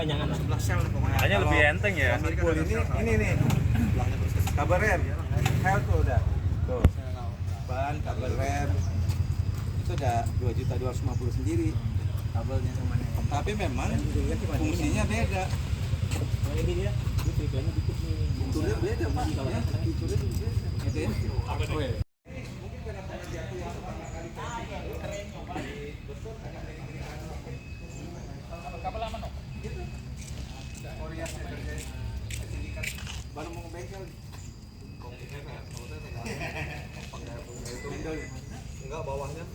kepanjangan 11 sel pokoknya. Makanya lebih enteng ya. Ini nih. Kabar rem. Health tuh udah. Tuh. Ban kabel rem. Itu udah 2.250.000 sendiri kabelnya. Tapi memang fungsinya beda. Ini dia, triggernya dikit nih. Fiturnya beda, Pak. Ya, fiturnya beda. Gitu ya. Kabel lama dong. Gitu. Orias baru mau bengkel. Enggak bawahnya.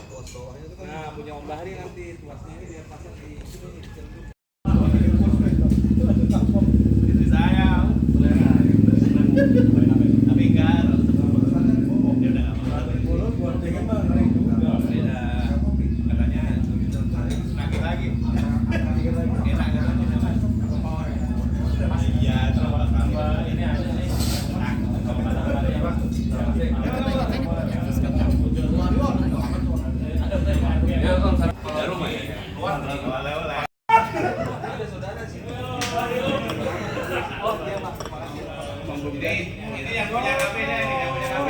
Tuas bawahnya itu kan. Nah, punya Om Bahri nanti tuasnya ini dia pasang di sini. Itu saya. Tapi enggak buat dengan Bang katanya lagi lagi enak iya sama ini ada nih ini yang punya HP nya ini yang punya HP.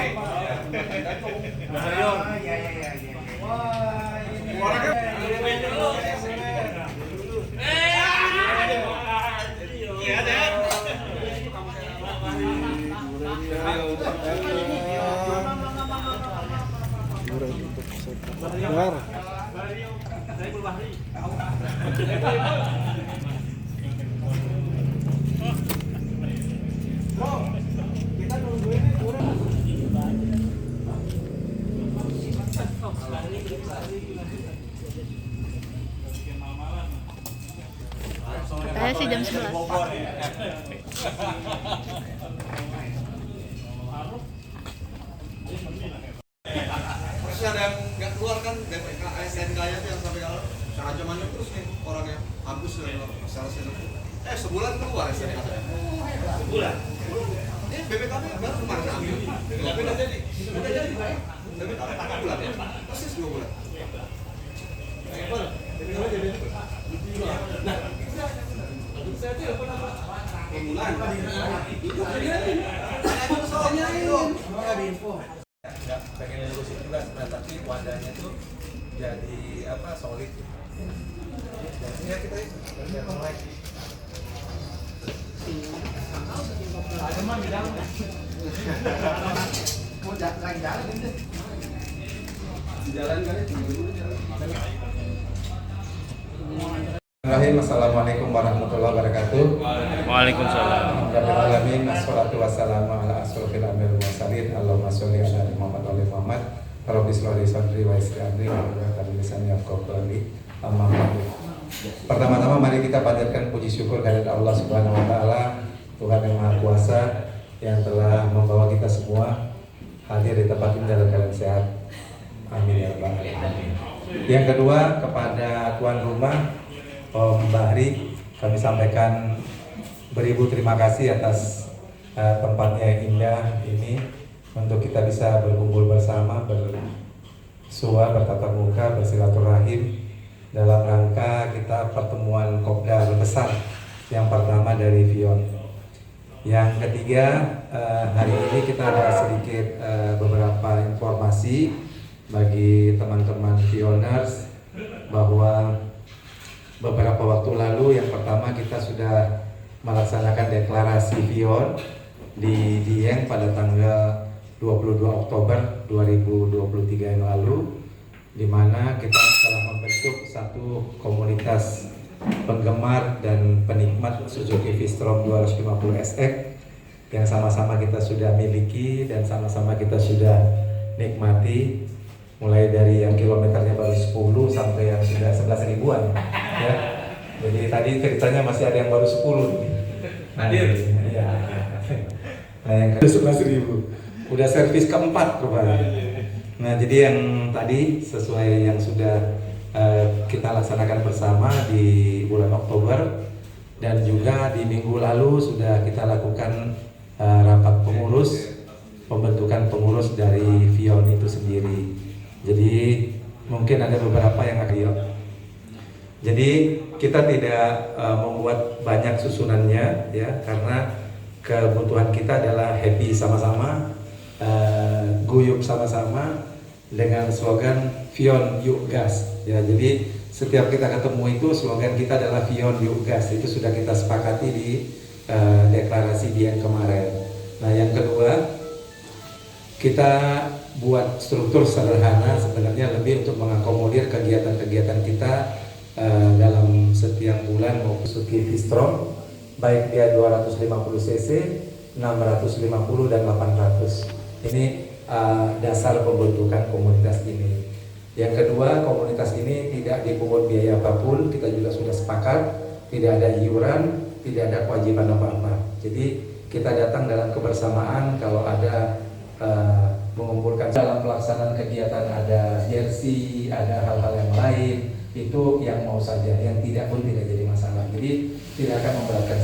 Katanya sih jam 11. Masih ada yang nggak keluar kan BPK SNK nya tuh yang sampai kalau ancam-ancam terus nih orangnya habis salesnya sebulan keluar SNK sebulan BPKB baru kemarin ambil BPKB udah jadi BPKB tak bulan ya persis 2 bulan nah saya telepon apa bulan itu soalnya itu nggak di info nggak pengen lurusin juga sebenarnya tapi wadahnya tuh jadi apa solid ya kita lihat mulai ada mah di dalam mau jalan ini di jalan kali Assalamualaikum warahmatullahi wabarakatuh. Waalaikumsalam. Alhamdulillahirrahmanirrahim. Assalatu wassalamu ala asrofil anbiya'i wal mursalin. Allahumma sholli ala Muhammad wa ali Muhammad. Rabbi shrah li sadri wa yassir li amri wahlul 'uqdatam min lisani yafqahu qawli. Amma ba'du. Pertama-tama mari kita panjatkan puji syukur kehadirat Allah Subhanahu wa taala, Tuhan yang Maha Kuasa yang telah membawa kita semua hadir di tempat ini dalam keadaan sehat. Amin ya rabbal alamin. Yang kedua, kepada tuan rumah Om Bahri, kami sampaikan beribu terima kasih atas tempatnya yang indah ini untuk kita bisa berkumpul bersama, bersua, bertatap muka, bersilaturahim dalam rangka kita pertemuan kopdar besar yang pertama dari Vion. Yang ketiga, hari ini kita ada sedikit beberapa informasi bagi teman-teman Vioners bahwa beberapa waktu lalu yang pertama kita sudah melaksanakan deklarasi Vion di Dieng pada tanggal 22 Oktober 2023 yang lalu, di mana kita telah membentuk satu komunitas penggemar dan penikmat Suzuki V-Strom 250 SX yang sama-sama kita sudah miliki dan sama-sama kita sudah nikmati, mulai dari yang kilometernya baru 10 sampai yang sudah 11 ribuan ya. Jadi tadi ceritanya masih ada yang baru 10 hadir ya. Nah yang 11 ribu udah servis keempat rupanya. Nah jadi yang tadi sesuai yang sudah kita laksanakan bersama di bulan Oktober, dan juga di minggu lalu sudah kita lakukan rapat pengurus, pembentukan pengurus dari Vion itu sendiri. Jadi mungkin ada beberapa yang akan. Jadi kita tidak membuat banyak susunannya ya, karena kebutuhan kita adalah happy sama-sama, guyup sama-sama dengan slogan Vion Yuk Gas ya. Jadi setiap kita ketemu itu slogan kita adalah Vion Yuk Gas, itu sudah kita sepakati di deklarasi yang kemarin. Nah yang kedua, kita buat struktur sederhana sebenarnya lebih untuk mengakomodir kegiatan-kegiatan kita dalam setiap bulan maupun Suzuki V-Strom, baik dia 250 cc, 650 dan 800. Ini dasar pembentukan komunitas ini. Yang kedua, komunitas ini tidak dipungut biaya apapun, kita juga sudah sepakat, tidak ada iuran, tidak ada kewajiban apa-apa. Jadi kita datang dalam kebersamaan. Kalau ada mengumpulkan dalam pelaksanaan kegiatan, ada jersey, ada hal-hal yang lain, itu yang mau saja, yang tidak pun tidak jadi masalah. Jadi tidak akan memberatkan.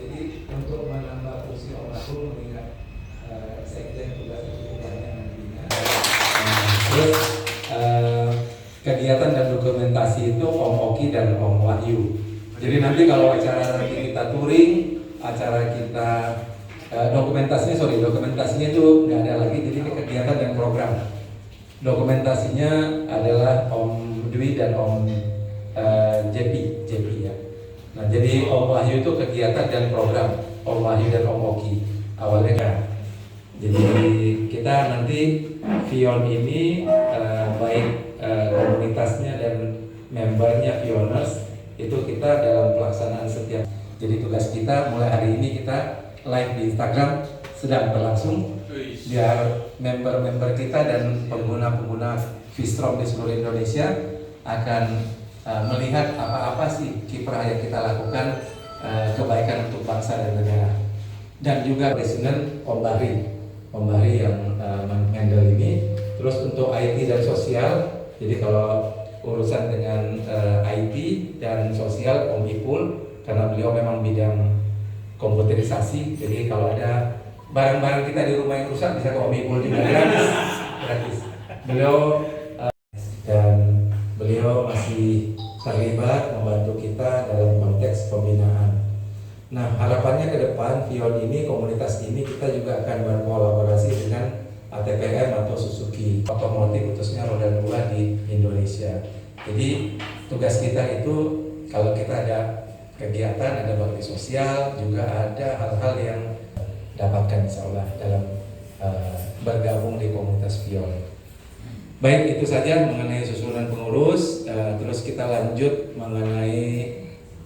Jadi untuk menambah kursi Om Atul mengingat sekjen tugasnya cukup banyak nantinya. Terus kegiatan dan dokumentasi itu Om Oki dan Om Wahyu. Jadi nanti kalau acara kita touring, acara kita dokumentasinya itu nggak ada lagi. Jadi kegiatan dan program. Dokumentasinya adalah Om Dwi dan Om JP ya. Nah jadi Om Wahyu itu kegiatan dan program, Om Wahyu dan Om Oki awalnya kan. Jadi kita nanti Vion ini baik komunitasnya dan membernya Vioners itu kita dalam pelaksanaan setiap. Jadi tugas kita mulai hari ini kita live di Instagram sedang berlangsung, biar member-member kita dan pengguna-pengguna V-Strom di seluruh Indonesia akan melihat apa-apa sih kiprah yang kita lakukan, kebaikan untuk bangsa dan negara. Dan juga Presiden Om Bahri yang menghandle ini. Terus untuk IT dan sosial, jadi kalau urusan dengan IT dan sosial Om Ipul, karena beliau memang bidang komputerisasi. Jadi kalau ada barang-barang kita di rumah yang rusak bisa ke Om Ipul juga gratis. Beliau masih terlibat membantu kita dalam konteks pembinaan. Nah harapannya ke depan Vion ini, komunitas ini, kita juga akan berkolaborasi dengan ATPM atau Suzuki otomotif, khususnya roda 2 di Indonesia. Jadi tugas kita itu kalau kita ada kegiatan, ada bakti sosial, juga ada hal-hal yang dapatkan insya Allah dalam bergabung di komunitas Vion. Baik, itu saja mengenai susunan pengurus. Terus kita lanjut mengenai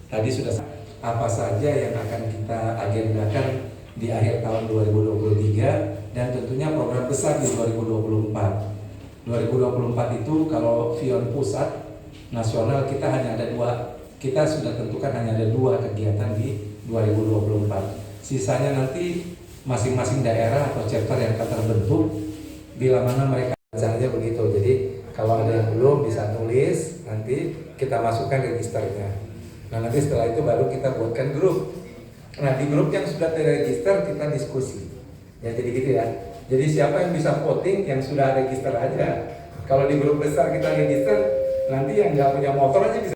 tadi sudah apa saja yang akan kita agendakan di akhir tahun 2023 dan tentunya program besar di 2024. 2024 itu kalau Vion pusat nasional kita hanya ada 2. Kita sudah tentukan hanya ada 2 kegiatan di 2024. Sisanya nanti masing-masing daerah atau chapter yang akan terbentuk bila mana mereka caranya begitu. Jadi kalau ada yang belum bisa tulis, nanti kita masukkan registernya. Nah nanti setelah itu baru kita buatkan grup. Nah di grup yang sudah terregister kita diskusi. Ya jadi gitu ya. Jadi siapa yang bisa voting yang sudah register aja. Kalau di grup besar kita register, nanti yang nggak punya motor aja bisa.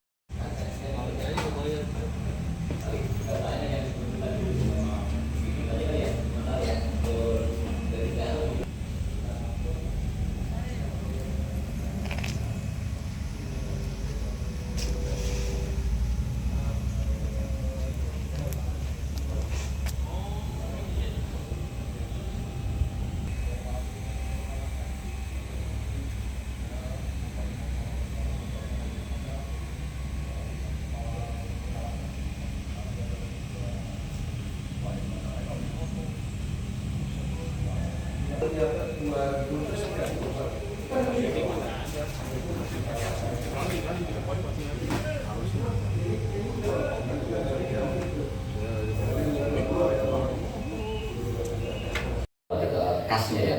Kasnya ya,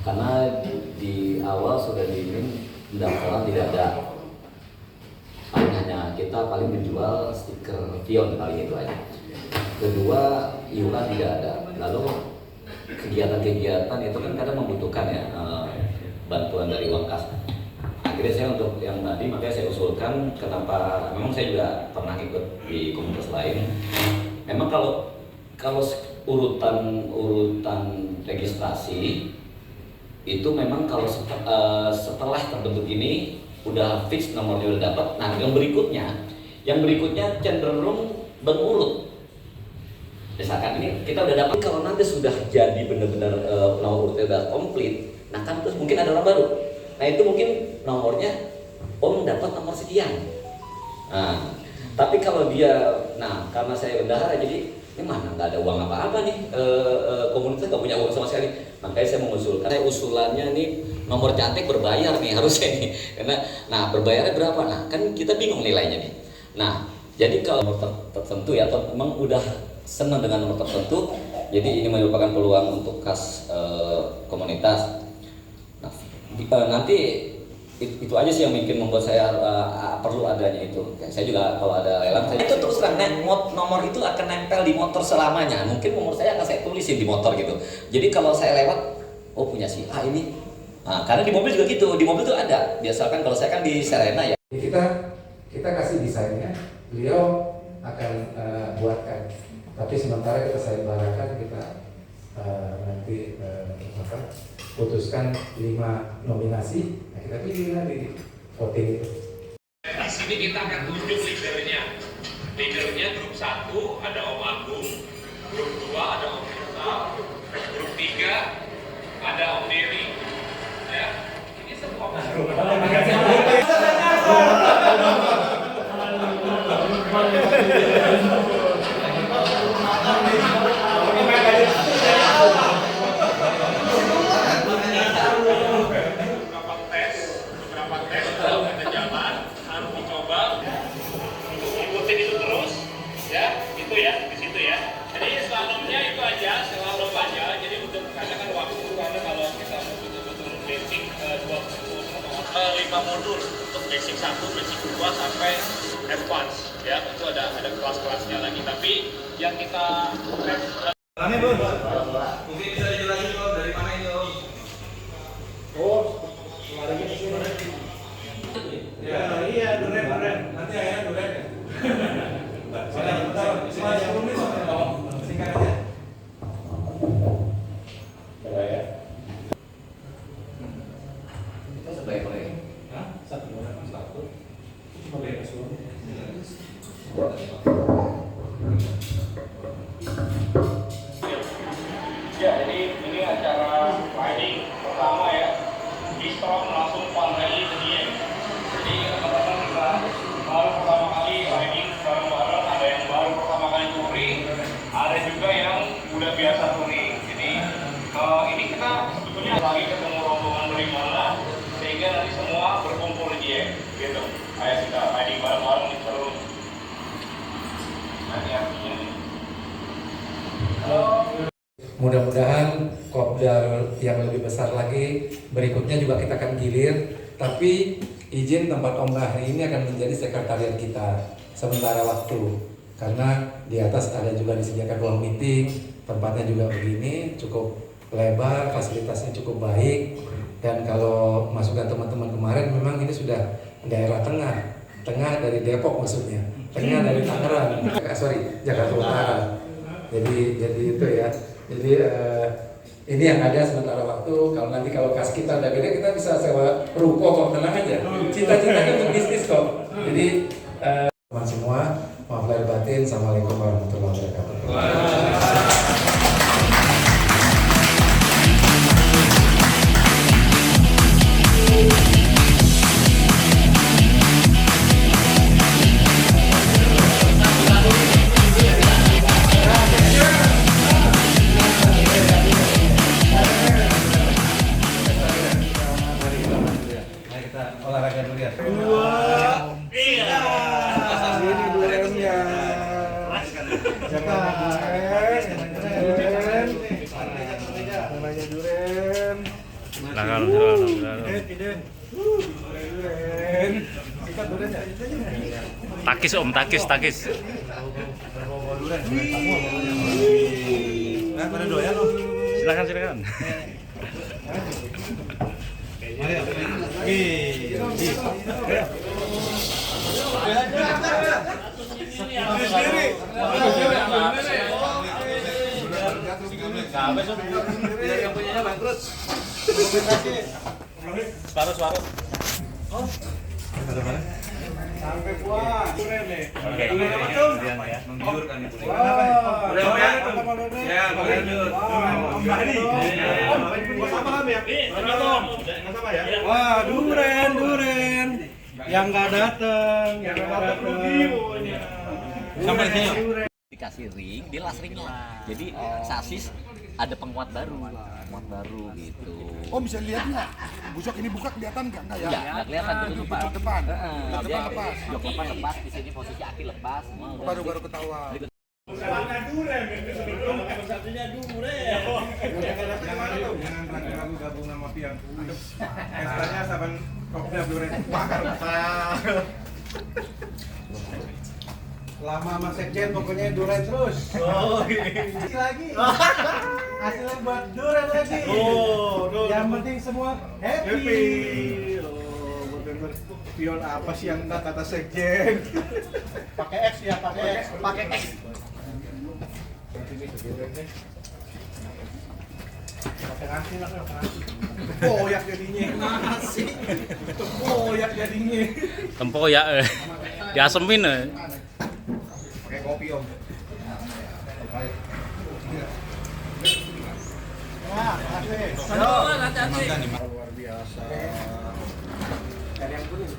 karena di awal sudah diimin pendaftaran tidak ada, paling hanya kita paling menjual stiker Vion paling itu aja. Kedua, iuran tidak ada. Lalu kegiatan-kegiatan itu kan kadang membutuhkan ya bantuan dari uang kas. Akhirnya saya untuk yang tadi makanya saya usulkan, kenapa memang saya juga pernah ikut di komunitas lain. Memang kalau urutan registrasi itu memang kalau setelah terbentuk ini udah fix nomornya udah dapat. Nah yang berikutnya cenderung berurut. Misalkan ini kita udah dapat, kalau nanti sudah jadi benar-benar nomor urutnya udah komplit, nah kan terus mungkin ada orang baru. Nah itu mungkin nomornya dapat nomor sekian. Nah, tapi kalau dia, karena saya bendahara jadi ini mana nggak ada uang apa-apa nih, komunitas nggak punya uang sama sekali. Makanya saya mengusulkan, usulannya nih nomor cantik berbayar nih harusnya nih, karena berbayarnya berapa? Nah kan kita bingung nilainya nih. Nah jadi kalau nomor tertentu ya, atau memang udah senang dengan nomor tertentu, jadi ini merupakan peluang untuk kas komunitas. Nah, nanti itu aja sih yang mungkin membuat saya perlu adanya itu. Saya juga kalau ada lelang, saya itu terus terang nomor itu akan nempel di motor selamanya. Mungkin nomor saya akan saya tulisin di motor gitu. Jadi kalau saya lewat, punya si A ini. Nah, karena di mobil juga gitu, di mobil itu ada. Biasakan kalau saya kan di Serena ya. Kita kasih desainnya, beliau akan buatkan. Tapi sementara kita sayembarakan, kita nanti putuskan 5 nominasi. Nah, kita pilih di voting itu. Di sini kita akan tunjuk leadernya. Leadernya grup 1 ada Om Agung, grup 2 ada Om Mirta, grup 3 ada Om Dewi. Ya, ini semua modul untuk basic 1, basic 2 sampai advance ya, itu ada kelas-kelasnya lagi, tapi yang kita Mungkin bisa dijelasin Om dari mana ini Om? Larinya ke sini. Ya, iya, duren. Nanti akhirnya duren ya. Singkat aja. Ya. Kita sebaik-baik. Ya, jadi ini acara riding pertama ya. Di Strong langsung Fun Rally ke Dieng. Jadi teman-teman kita baru pertama kali riding bareng-bareng, ada yang baru pertama kali touring, ada juga yang udah biasa touring. Jadi ini kita sebetulnya lagi ketemu rombongan dari mana, sehingga nanti semua berkumpul di Dieng gitu. Kayak kita riding bareng-bareng di seru. Nanti artinya Mudah-mudahan kopdar yang lebih besar lagi berikutnya juga kita akan gilir. Tapi izin tempat Om Bahri ini akan menjadi sekretariat kita sementara waktu, karena di atas ada juga disediakan ruang meeting, tempatnya juga begini, cukup lebar, fasilitasnya cukup baik. Dan kalau masukan teman-teman kemarin, memang ini sudah daerah tengah dari Depok maksudnya, tengah dari Tangerang, Jakarta Utara. Jadi itu ya. Jadi ini yang ada sementara waktu. Kalau kas kita udah gede, kita bisa sewa ruko kok, tenang aja. Cita-citanya untuk bisnis kok. Jadi teman semua, maaf lahir batin. Assalamualaikum warahmatullahi wabarakatuh. Olahraga dulu ya. 2, 3. Ini durennya. Namanya duren. Takis Om, takis. Nah, pada doyan Om. Silakan. Yang punyanya bangkrut. Separuh. Sampai puas. Keren nih. Oke. Menggiurkan itu. Ya, lanjut. Om Bani. Sama ya? Sama ya? Wah, duren. Yang nggak datang. Sampai sini. Dikasih ring, dia las ringnya. Jadi sasis ada penguat baru gitu. Oh bisa lihat nggak? Busok ini buka kelihatan nggak ya? Iya, nggak kelihatan Di betul pojok depan. Dia Depan lepas. jok depan lepas, di sini posisi aki lepas. Baru ketawa. Jangan ragu-ragu gabung sama Pian. Pestanya saban kopda duren. Lama sama sekjen pokoknya duren terus. Hasil lagi. Hasilnya buat duren lagi. Yang penting semua happy. Bener-bener pion apa sih yang enggak kata sekjen? Pakai X ya, pakai X. Pakai nasi lah, pakai nasi. Koyak jadinya. Nasi. Koyak jadinya. Tempoyak diasemin. Pakai kopi om. Wah, hati-hati. Luar biasa. Cari yang kuning.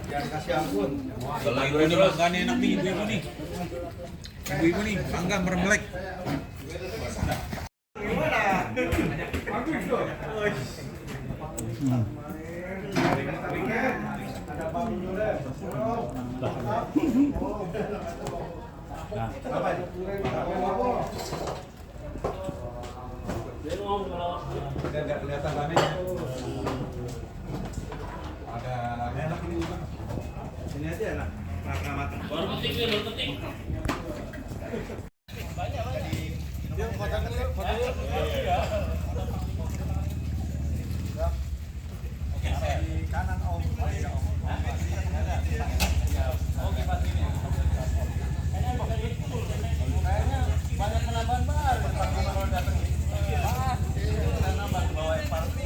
Jangan kasih ampun. Kalau ibu ini makannya enak nih, ibu nih. Ibu nih, bangga mermelek. Gimana? Bagus tuh. Taringnya ada bambu duren. Apa itu? Tidak kelihatan bannya. Ada enak ini juga. Ini aja enak. Nah, matang. Baru penting. Kanan om. Banyak penambahan baru kalau datang. Nambah bawa party.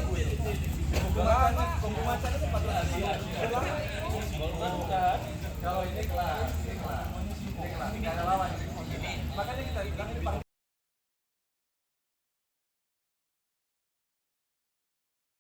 Tunggu macan itu 14 hari.